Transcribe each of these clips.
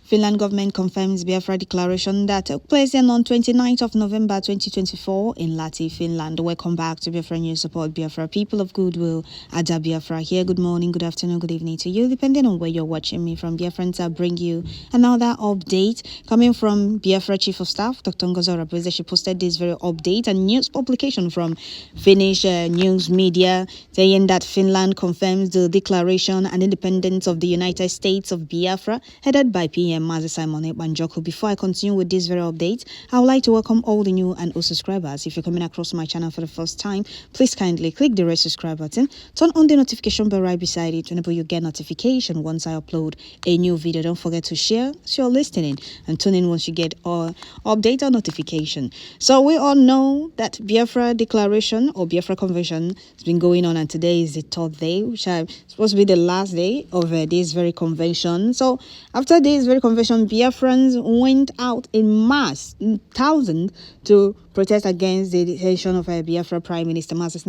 Finland government confirms Biafra declaration that took place on 29th of November 2024 in Lahti, Finland. Welcome back to Biafra News. Support Biafra. People of goodwill, Ada Biafra here. Good morning, good afternoon, good evening to you, depending on where you're watching me from. Biafrans, I'll bring you another update coming from Biafra Chief of Staff, Dr. Ngozi Orebose. She posted this very update and news publication from Finnish news media saying that Finland confirms the declaration and independence of the United States of Biafra, headed by PM Mazi Simon Ekpa. Before I continue with this very update, I would like to welcome all the new and old subscribers. If you're coming across my channel for the first time, please kindly click the red subscribe button, turn on the notification bell right beside it to enable you get notification once I upload a new video. Don't forget to share so you're listening, and tune in once you get update or notification. So we all know that Biafra declaration or Biafra convention has been going on, and today is the third day, which is supposed to be the last day of this very convention. So after this very convention, Biafrans went out in mass, in thousands, to protest against the detention of Biafra Prime Minister Mazi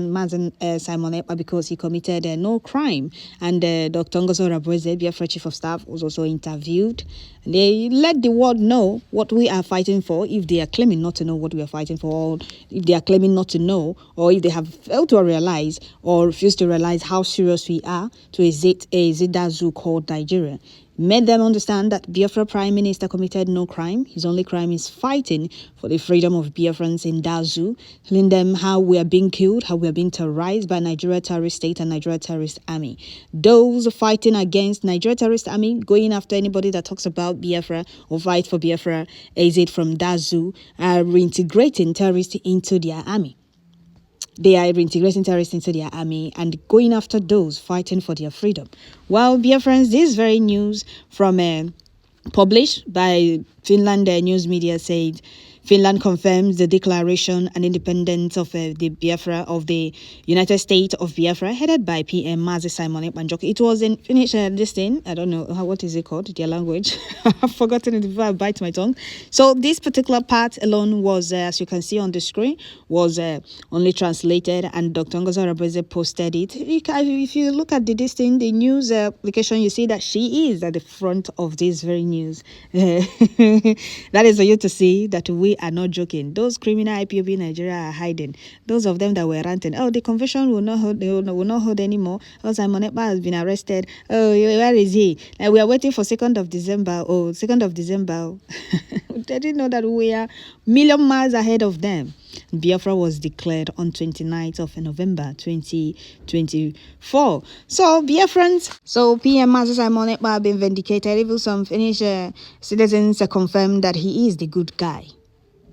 Simon Ekpa because he committed no crime. And Dr. Ngozi Orebose, Biafra Chief of Staff, was also interviewed. They let the world know what we are fighting for, if they are claiming not to know what we are fighting for, or if they are claiming not to know, or if they have failed to realize or refuse to realize how serious we are to exit that zoo called Nigeria. Made them understand that Biafra Prime Minister committed no crime. His only crime is fighting for the freedom of Biafrans in that zoo, telling them how we are being killed, how we are being terrorized by Nigeria terrorist state and Nigeria terrorist army. Those fighting against Nigeria terrorist army, going after anybody that talks about Biafra or fight for Biafra, exit from that zoo, are reintegrating terrorists into their army. They are reintegrating terrorists into their army and going after those fighting for their freedom. Well, Biafrans, this very news from published by Finland news media said Finland confirms the declaration and independence of the Biafra of the United States of Biafra, headed by PM Mazi Simon Ekpa. It was in Finnish, this thing, I don't know, what is it called, their language? I've forgotten it before I bite my tongue. So this particular part alone was, as you can see on the screen, was only translated, and Dr. Ngozi Orebose posted it. If you look at this thing, the news application, you see that she is at the front of this very news. That is for you to see that we are not joking. Those criminal IPOB in Nigeria are hiding. Those of them that were ranting, oh, the convention will not hold, will not hold anymore. Oh, Simon Ekpa has been arrested. Oh, where is he? Like, we are waiting for 2nd of December. Oh, 2nd of December. They didn't know that we are million miles ahead of them. Biafra was declared on 29th of November 2024. So Biafrans, so PM Mazi Simon Ekpa have been vindicated. Even some Finnish citizens confirmed that he is the good guy.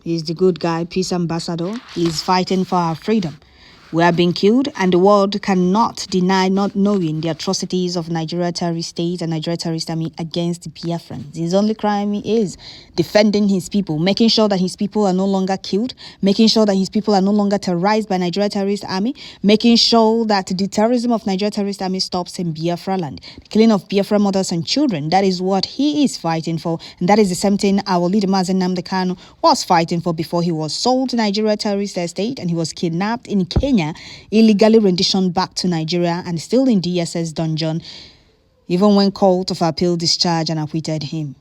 He is the good guy, peace ambassador. He is fighting for our freedom. We are being killed, and the world cannot deny not knowing the atrocities of Nigeria terrorist state and Nigeria terrorist army against Biafrans. His only crime is defending his people, making sure that his people are no longer killed, making sure that his people are no longer terrorized by Nigeria terrorist army, making sure that the terrorism of Nigeria terrorist army stops in Biafra land. The killing of Biafra mothers and children, that is what he is fighting for, and that is the same thing our leader Mazi Nnamdi Kanu was fighting for before he was sold to Nigeria terrorist state and he was kidnapped in Kenya, illegally renditioned back to Nigeria and still in DSS dungeon, even when court of appeal discharged and acquitted him.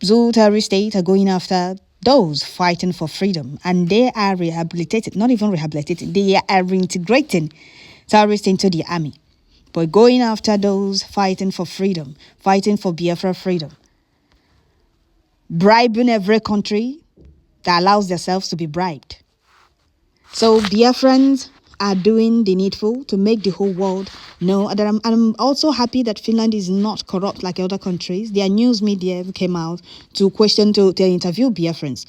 Zoo terrorist state are going after those fighting for freedom, and they are rehabilitated, not even rehabilitated, they are reintegrating terrorists into the army, but going after those fighting for freedom, fighting for Biafra freedom, bribing every country that allows themselves to be bribed. So Biafrans are doing the needful to make the whole world know that I'm also happy that Finland is not corrupt like other countries. Their news media came out to interview Biafrans.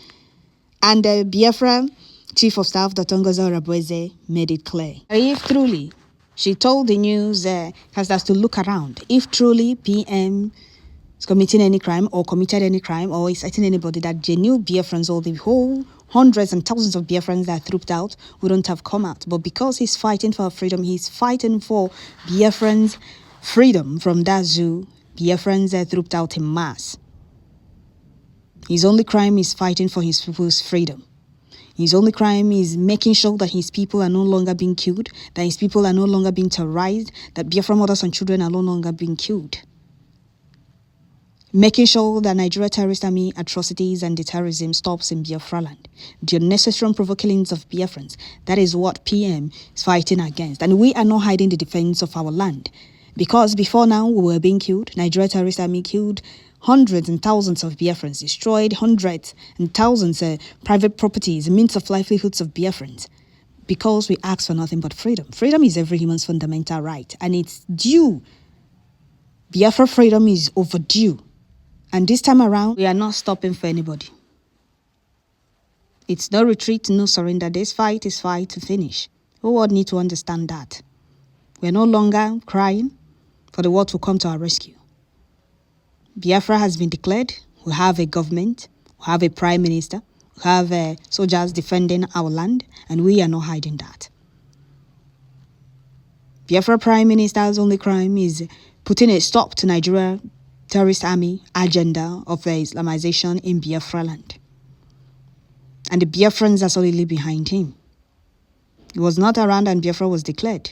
And the Biafra Chief of Staff, Dr. Ngozi Orebose, made it clear. If truly, she told the news casters to look around, if truly PM is committing any crime or committed any crime or is citing anybody, that genuine Biafrans or the whole hundreds and thousands of Biafrans that are trooped out wouldn't have come out. But because he's fighting for freedom, he's fighting for Biafrans' freedom from that zoo, Biafrans are trooped out in mass. His only crime is fighting for his people's freedom. His only crime is making sure that his people are no longer being killed, that his people are no longer being terrorized, that Biafra mothers and children are no longer being killed. making sure that Nigeria terrorist army atrocities and the terrorism stops in Biafra land. The unnecessary and provoked killings of Biafrans. That is what PM is fighting against. And we are not hiding the defense of our land. Because before now, we were being killed. Nigeria terrorist army killed hundreds and thousands of Biafrans, destroyed hundreds and thousands of private properties, means of livelihoods of Biafrans. Because we ask for nothing but freedom. Freedom is every human's fundamental right. And it's due. Biafra freedom is overdue. And this time around, we are not stopping for anybody. It's no retreat, no surrender. This fight is fight to finish. The world need to understand that. We're no longer crying for the world to come to our rescue. Biafra has been declared. We have a government. We have a prime minister. We have soldiers defending our land. And we are not hiding that. Biafra prime minister's only crime is putting a stop to Nigeria terrorist army agenda of Islamization in Biafra land. And the Biafrans are solidly behind him. He was not around and Biafra was declared.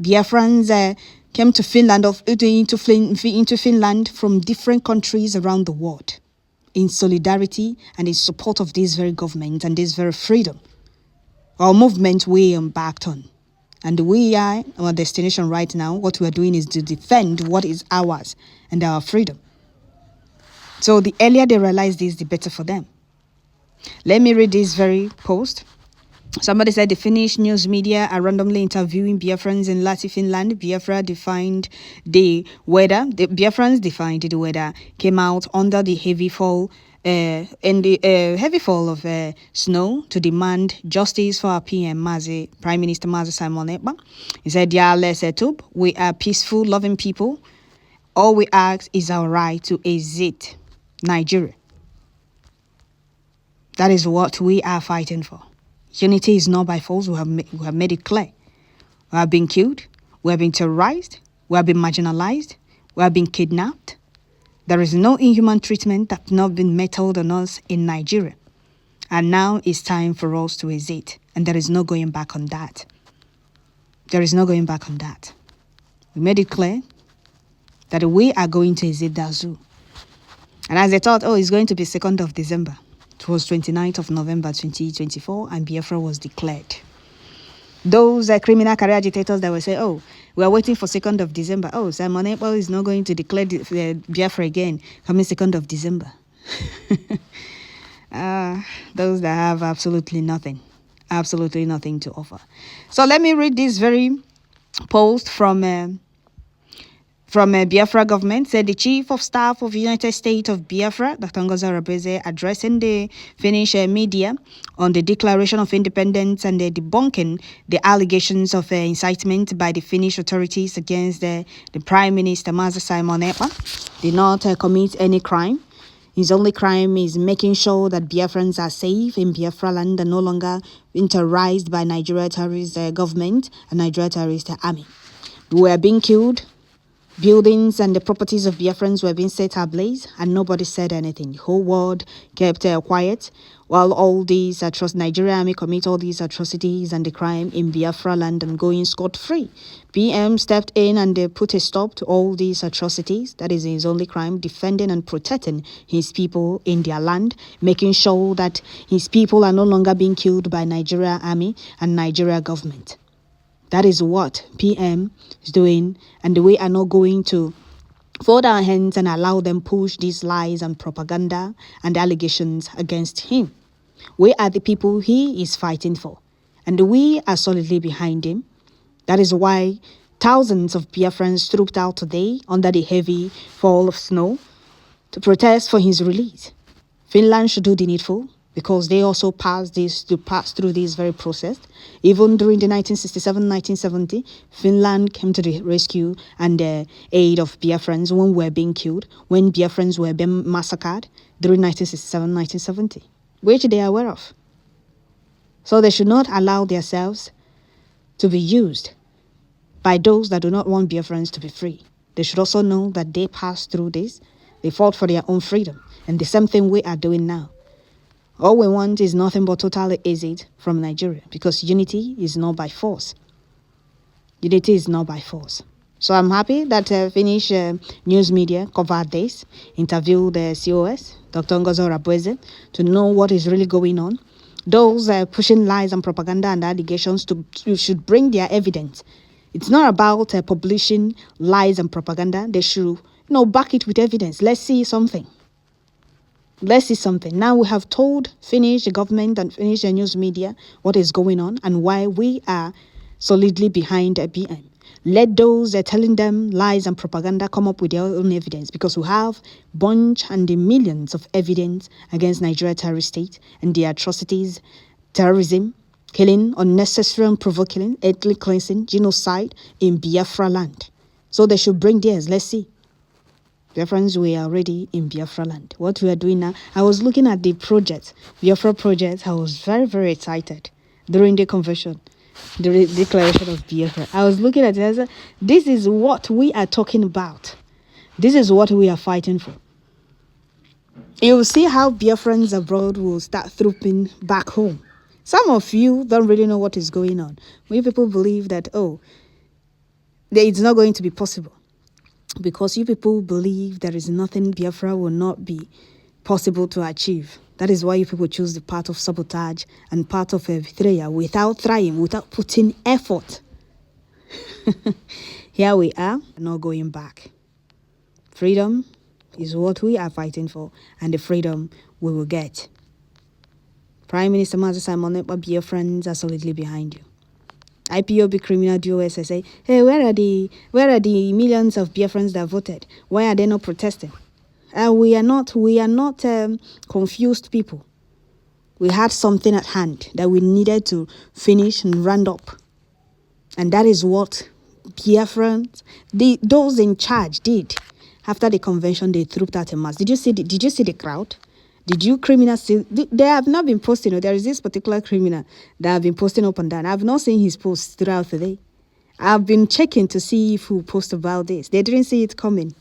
Biafrans came to Finland, into Finland from different countries around the world in solidarity and in support of this very government and this very freedom. Our movement we embarked on. And we are our destination right now. What we are doing is to defend what is ours and our freedom. So the earlier they realize this, the better for them. Let me read this very post. Somebody said the Finnish news media are randomly interviewing Biafrans in Lati, Finland. Biafra defined the weather. The Biafrans defined the weather. Came out under the heavy fall heavy fall of snow to demand justice for our PM, Prime Minister Simon Ekpa. He said, "Yeah, let's set up. We are peaceful, loving people. All we ask is our right to exit Nigeria." That is what we are fighting for. Unity is not by force. We have made it clear. We have been killed. We have been terrorized. We have been marginalized. We have been kidnapped. There is no inhuman treatment that not been meted on us in Nigeria. And now it's time for us to exit. And there is no going back on that. There is no going back on that. We made it clear that we are going to exit that zoo. And as they thought, it's going to be 2nd of December. It was 29th of November 2024 and Biafra was declared. Those criminal career agitators that will say, we are waiting for 2nd of December. Simon Ekpa is not going to declare Biafra again coming 2nd of December. Those that have absolutely nothing to offer. So let me read this very post from Biafra government. Said the Chief of Staff of United States of Biafra, Dr. Ngozi Arabeze, addressing the Finnish media on the Declaration of Independence and debunking the allegations of incitement by the Finnish authorities against the Prime Minister Simon Ekpa, did not commit any crime. His only crime is making sure that Biafrans are safe in Biafra land and no longer terrorized by Nigeria terrorist government and Nigeria terrorist army. We are being killed. Buildings and the properties of Biafrans were being set ablaze and nobody said anything. The whole world kept quiet while all these Nigeria army commit all these atrocities and the crime in Biafra land and going scot-free. PM stepped in and they put a stop to all these atrocities. That is his only crime, defending and protecting his people in their land, making sure that his people are no longer being killed by Nigeria army and Nigeria government. That is what PM is doing, and we are not going to fold our hands and allow them push these lies and propaganda and allegations against him. We are the people he is fighting for, and we are solidly behind him. That is why thousands of Biafrans trooped out today under the heavy fall of snow to protest for his release. Finland should do the needful, because they also pass through this very process. Even during the 1967-1970, Finland came to the rescue and aid of Biafrans when we were being killed, when Biafrans were being massacred during 1967-1970, which they are aware of. So they should not allow themselves to be used by those that do not want Biafrans to be free. They should also know that they passed through this. They fought for their own freedom. And the same thing we are doing now. All we want is nothing but total exit from Nigeria, because unity is not by force. Unity is not by force. So I'm happy that Finnish news media covered this, interviewed the COS, Dr. Ngozo Rabweze, to know what is really going on. Those pushing lies and propaganda and allegations should bring their evidence. It's not about publishing lies and propaganda. They should, back it with evidence. Let's see something. Let's see something. Now we have told Finnish government and Finnish news media what is going on and why we are solidly behind BM. Let those telling them lies and propaganda come up with their own evidence, because we have bunch and the millions of evidence against Nigeria terrorist state and the atrocities, terrorism, killing, unnecessary and provoking, ethnic cleansing, genocide in Biafra land. So they should bring theirs. Let's see. Biafrans, we are already in Biafra land. What we are doing now, I was looking at the project, Biafra project. I was very, very excited during the convention, the declaration of Biafra. I was looking at it and I said, this is what we are talking about. This is what we are fighting for. You will see how Biafrans abroad will start trooping back home. Some of you don't really know what is going on. We people believe that, it's not going to be possible. Because you people believe there is nothing Biafra will not be possible to achieve. That is why you people choose the path of sabotage and part of betrayal without trying, without putting effort. Here we are, not going back. Freedom is what we are fighting for, and the freedom we will get. Prime Minister Mazi Simon Ekpa, Biafrans are solidly behind you. IPOB criminal duos say, hey, where are the millions of Biafrans that voted? Why are they not protesting? We are not confused people. We had something at hand that we needed to finish and round up. And that is what Biafrans, those in charge did. After the convention, they trooped out en masse. Did you see the crowd? Did you criminals see? They have not been posting. There is this particular criminal that have been posting up and down. I've not seen his posts throughout the day. I've been checking to see if who post about this. They didn't see it coming.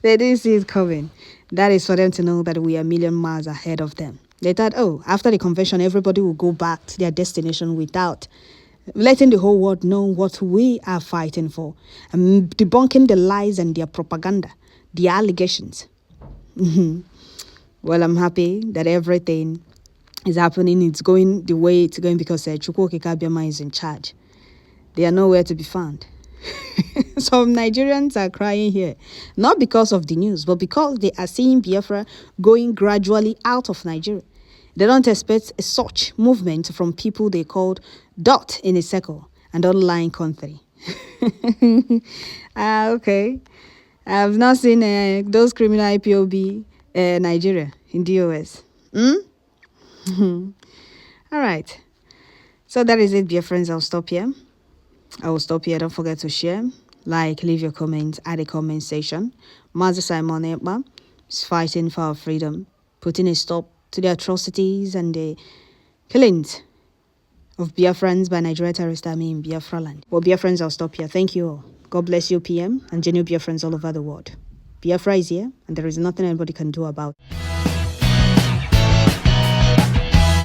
They didn't see it coming. That is for them to know that we are a million miles ahead of them. They thought, after the convention, everybody will go back to their destination without letting the whole world know what we are fighting for. And debunking the lies and their propaganda, the allegations. Well, I'm happy that everything is happening. It's going the way it's going because Chukwu Abiyama is in charge. They are nowhere to be found. Some Nigerians are crying here, not because of the news, but because they are seeing Biafra going gradually out of Nigeria. They don't expect such movement from people they called dot in a circle and online country. Okay. I've not seen those criminal IPOB Nigeria in the US. All right. So that is it, dear friends. I'll stop here. Don't forget to share, like, leave your comments at the comment section. Mazi Simon Ekpa is fighting for our freedom, putting a stop to the atrocities and the killings of Biafrans by Nigeria terrorist army in Biafra land. Well, Biafrans, I'll stop here. Thank you all. God bless you, PM, and genuine Biafrans all over the world. Biafra is here, and there is nothing anybody can do about it.